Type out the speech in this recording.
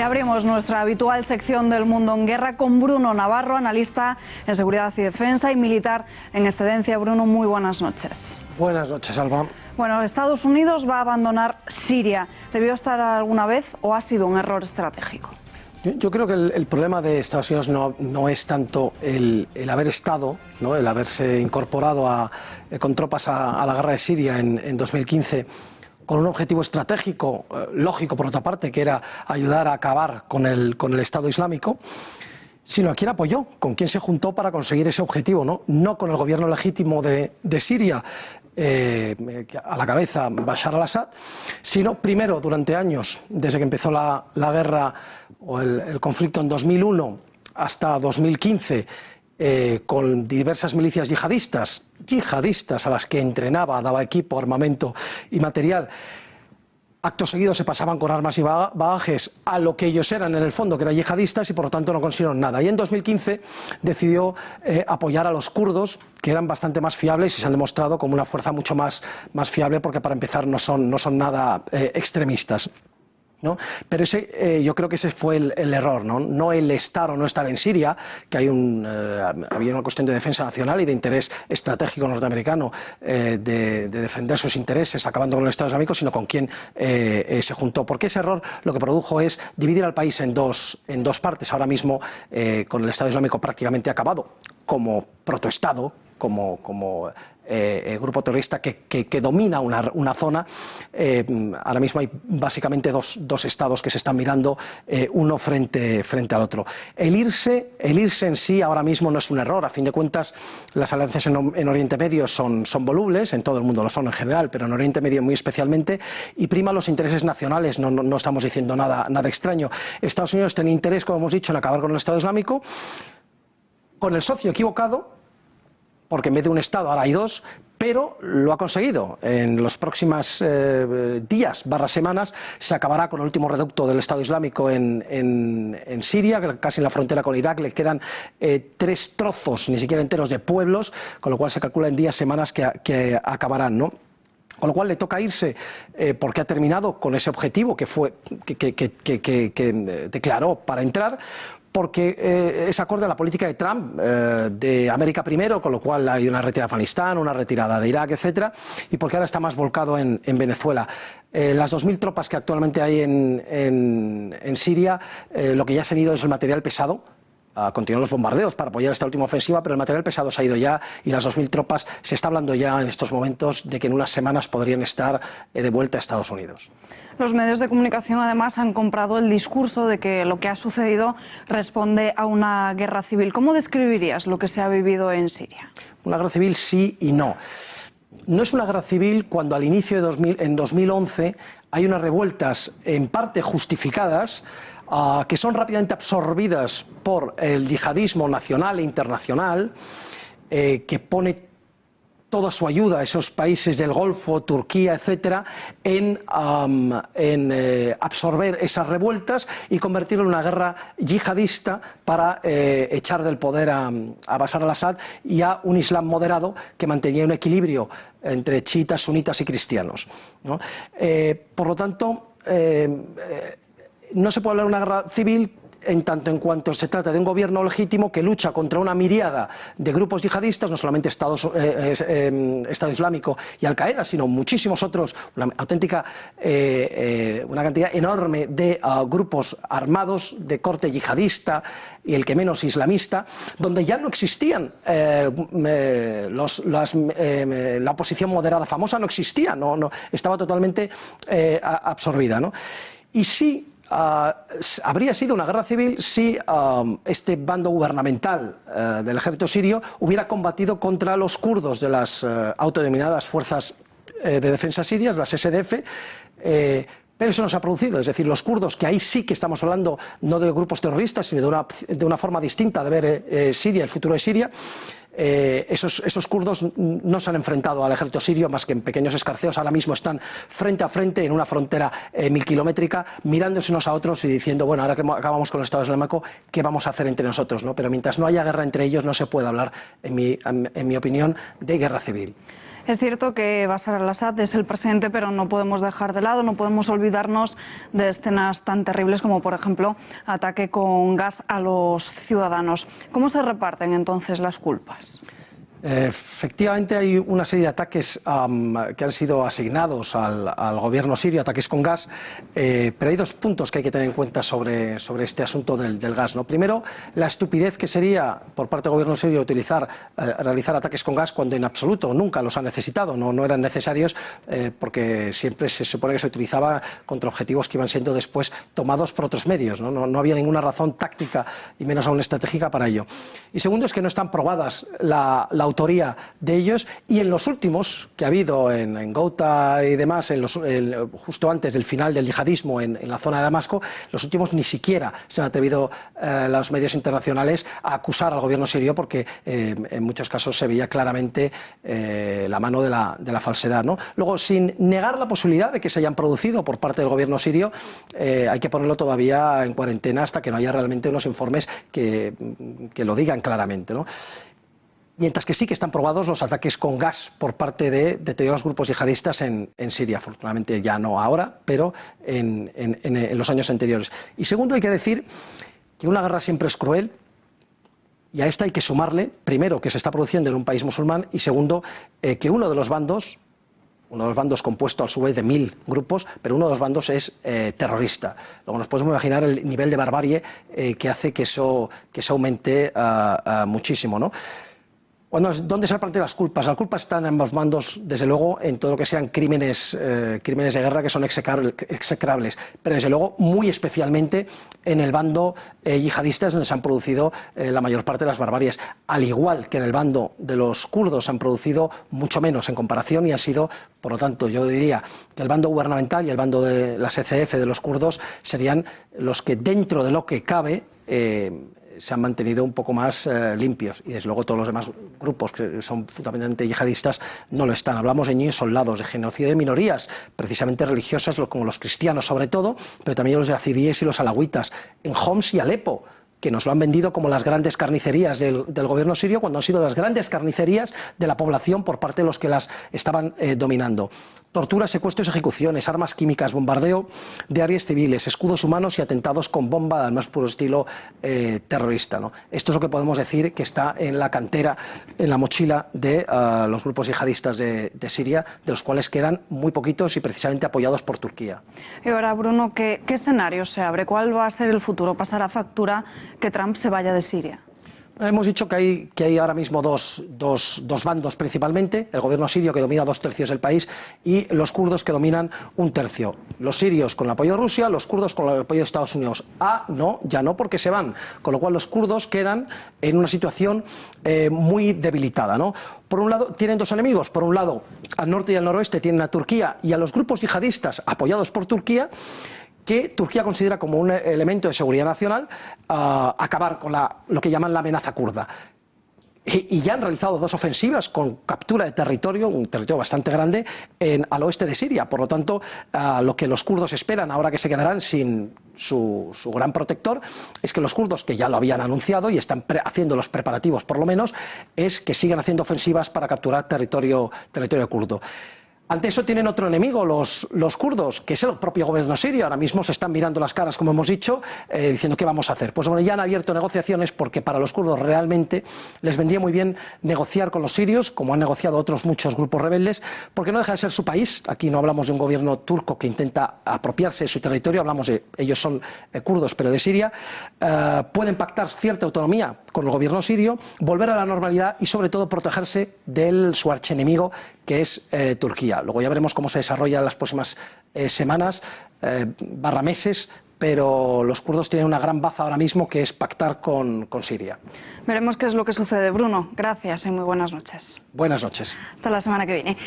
abrimos nuestra habitual sección del Mundo en Guerra con Bruno Navarro, analista en seguridad y defensa y militar en excedencia. Bruno, muy buenas noches. Buenas noches, Alba. Bueno, Estados Unidos va a abandonar Siria. ¿Debió estar alguna vez o ha sido un error estratégico? Yo creo que el problema de Estados Unidos no es tanto el haber estado, ¿no?, el haberse incorporado con tropas a la guerra de Siria en 2015, con un objetivo estratégico, lógico por otra parte, que era ayudar a acabar con el Estado Islámico, sino a quién apoyó, con quién se juntó para conseguir ese objetivo, no con el gobierno legítimo de Siria, a la cabeza Bashar al-Assad, sino primero durante años, desde que empezó la guerra o el conflicto en 2001 hasta 2015, con diversas milicias yihadistas a las que entrenaba, daba equipo, armamento y material. Acto seguido se pasaban con armas y bagajes a lo que ellos eran en el fondo, que eran yihadistas, y por lo tanto no consiguieron nada. Y en 2015 decidió apoyar a los kurdos, que eran bastante más fiables y se han demostrado como una fuerza mucho más fiable, porque para empezar no son nada extremistas, ¿no? Pero yo creo que ese fue el error, no el estar o no estar en Siria, que había una cuestión de defensa nacional y de interés estratégico norteamericano, de defender sus intereses acabando con el Estado Islámico, sino con quién se juntó. Porque ese error lo que produjo es dividir al país en dos partes. Ahora mismo, con el Estado Islámico prácticamente acabado, como protoestado, como grupo terrorista que domina una zona. Ahora mismo hay básicamente dos estados que se están mirando, uno frente al otro. El irse en sí ahora mismo no es un error. A fin de cuentas, las alianzas en Oriente Medio son volubles, en todo el mundo lo son en general, pero en Oriente Medio muy especialmente, y prima los intereses nacionales. No estamos diciendo nada extraño. Estados Unidos tiene interés, como hemos dicho, en acabar con el Estado Islámico, con el socio equivocado, porque en vez de un Estado ahora hay dos, pero lo ha conseguido. En los próximos días, semanas, se acabará con el último reducto del Estado Islámico en Siria, casi en la frontera con Irak. Le quedan 3 trozos, ni siquiera enteros, de pueblos, con lo cual se calcula en días, semanas que acabarán, ¿no? Con lo cual le toca irse, porque ha terminado con ese objetivo que declaró para entrar, porque es acorde a la política de Trump, de América primero, con lo cual hay una retirada de Afganistán, una retirada de Irak, etcétera, y porque ahora está más volcado en Venezuela. Las 2.000 tropas que actualmente hay en Siria, lo que ya se han ido es el material pesado. Continúan los bombardeos para apoyar esta última ofensiva, pero el material pesado se ha ido ya, y las 2.000 tropas, se está hablando ya en estos momentos de que en unas semanas podrían estar de vuelta a Estados Unidos. Los medios de comunicación además han comprado el discurso de que lo que ha sucedido responde a una guerra civil. ¿Cómo describirías lo que se ha vivido en Siria? Una guerra civil sí y no. No es una guerra civil cuando al inicio en 2011 hay unas revueltas en parte justificadas, que son rápidamente absorbidas por el yihadismo nacional e internacional, que pone toda su ayuda a esos países del Golfo, Turquía, etcétera, en absorber esas revueltas y convertirlo en una guerra yihadista para echar del poder a Bashar al-Assad y a un Islam moderado que mantenía un equilibrio entre chiitas, sunitas y cristianos, ¿no? Por lo tanto, no se puede hablar de una guerra civil en tanto en cuanto se trata de un gobierno legítimo que lucha contra una miríada de grupos yihadistas, no solamente Estado Islámico y Al-Qaeda, sino muchísimos otros, una cantidad enorme de grupos armados de corte yihadista y el que menos islamista, donde ya no existían la oposición moderada famosa, no existía, estaba totalmente absorbida, ¿no? Y sí, habría sido una guerra civil si este bando gubernamental del ejército sirio hubiera combatido contra los kurdos de las autodenominadas fuerzas de defensa sirias, las SDF, pero eso no se ha producido. Es decir, los kurdos, que ahí sí que estamos hablando no de grupos terroristas, sino de una forma distinta de ver Siria, el futuro de Siria. Esos kurdos no se han enfrentado al ejército sirio más que en pequeños escarceos. Ahora mismo están frente a frente en una frontera 1000 kilométrica, mirándose unos a otros y diciendo, bueno, ahora que acabamos con el Estado Islámico, ¿qué vamos a hacer entre nosotros, ¿no? Pero mientras no haya guerra entre ellos no se puede hablar, en mi opinión, de guerra civil. Es cierto que Bashar al-Assad es el presidente, pero no podemos dejar de lado, no podemos olvidarnos de escenas tan terribles como, por ejemplo, ataque con gas a los ciudadanos. ¿Cómo se reparten entonces las culpas? Efectivamente hay una serie de ataques que han sido asignados al gobierno sirio, ataques con gas, pero hay dos puntos que hay que tener en cuenta sobre este asunto del gas, ¿no? Primero, la estupidez que sería por parte del gobierno sirio realizar ataques con gas cuando en absoluto nunca los ha necesitado, no eran necesarios porque siempre se supone que se utilizaba contra objetivos que iban siendo después tomados por otros medios, ¿no? No había ninguna razón táctica y menos aún estratégica para ello. Y segundo es que no están probadas la autoría de ellos, y en los últimos que ha habido en Ghouta y demás, justo antes del final del yihadismo en la zona de Damasco, los últimos ni siquiera se han atrevido los medios internacionales a acusar al gobierno sirio porque en muchos casos se veía claramente la mano de la falsedad, ¿no? Luego, sin negar la posibilidad de que se hayan producido por parte del gobierno sirio, hay que ponerlo todavía en cuarentena hasta que no haya realmente unos informes que lo digan claramente, ¿no? Mientras que sí que están probados los ataques con gas por parte de determinados grupos yihadistas en Siria, afortunadamente ya no ahora, pero en los años anteriores. Y segundo, hay que decir que una guerra siempre es cruel, y a esta hay que sumarle, primero, que se está produciendo en un país musulmán, y segundo, que uno de los bandos compuesto a su vez de 1000 grupos, pero uno de los bandos es terrorista. Luego nos podemos imaginar el nivel de barbarie que hace que eso aumente muchísimo, ¿no? Bueno, ¿dónde se reparten las culpas? Las culpas están en ambos bandos, desde luego, en todo lo que sean crímenes de guerra que son execrables, pero desde luego muy especialmente en el bando yihadista es donde se han producido la mayor parte de las barbaries, al igual que en el bando de los kurdos se han producido mucho menos en comparación, y han sido, por lo tanto, yo diría que el bando gubernamental y el bando de las ECF de los kurdos serían los que, dentro de lo que cabe, se han mantenido un poco más limpios, y desde luego todos los demás grupos que son fundamentalmente yihadistas no lo están. Hablamos de niños soldados, de genocidio de minorías, precisamente religiosas, como los cristianos sobre todo, pero también los yazidíes y los alawitas, en Homs y Alepo, que nos lo han vendido como las grandes carnicerías del gobierno sirio, cuando han sido las grandes carnicerías de la población por parte de los que las estaban dominando. Torturas, secuestros, ejecuciones, armas químicas, bombardeo de áreas civiles, escudos humanos y atentados con bomba al más puro estilo terrorista, ¿no? Esto es lo que podemos decir que está en la cantera, en la mochila de los grupos yihadistas de Siria, de los cuales quedan muy poquitos y precisamente apoyados por Turquía. Y ahora, Bruno, ¿qué escenario se abre? ¿Cuál va a ser el futuro? ¿Pasará factura que Trump se vaya de Siria? Hemos dicho que hay ahora mismo dos bandos principalmente, el gobierno sirio, que domina 2/3 del país, y los kurdos, que dominan 1/3. Los sirios con el apoyo de Rusia, los kurdos con el apoyo de Estados Unidos. No, ya no, porque se van, con lo cual los kurdos quedan en una situación muy debilitada, ¿no? Por un lado, tienen dos enemigos. Por un lado, al norte y al noroeste tienen a Turquía y a los grupos yihadistas apoyados por Turquía, que Turquía considera como un elemento de seguridad nacional acabar con lo que llaman la amenaza kurda. Y ya han realizado 2 ofensivas con captura de territorio, un territorio bastante grande, al oeste de Siria. Por lo tanto, lo que los kurdos esperan, ahora que se quedarán sin su gran protector, es que los kurdos, que ya lo habían anunciado y están haciendo los preparativos por lo menos, es que sigan haciendo ofensivas para capturar territorio kurdo. Ante eso tienen otro enemigo, los kurdos, que es el propio gobierno sirio. Ahora mismo se están mirando las caras, como hemos dicho, diciendo ¿qué vamos a hacer? Pues bueno, ya han abierto negociaciones, porque para los kurdos realmente les vendría muy bien negociar con los sirios, como han negociado otros muchos grupos rebeldes, porque no deja de ser su país. Aquí no hablamos de un gobierno turco que intenta apropiarse de su territorio, hablamos de, ellos son kurdos, pero de Siria. Pueden pactar cierta autonomía con el gobierno sirio, volver a la normalidad y sobre todo protegerse de su archienemigo, que es Turquía. Luego ya veremos cómo se desarrolla en las próximas semanas, meses, pero los kurdos tienen una gran baza ahora mismo, que es pactar con Siria. Veremos qué es lo que sucede. Bruno, gracias y muy buenas noches. Buenas noches. Hasta la semana que viene.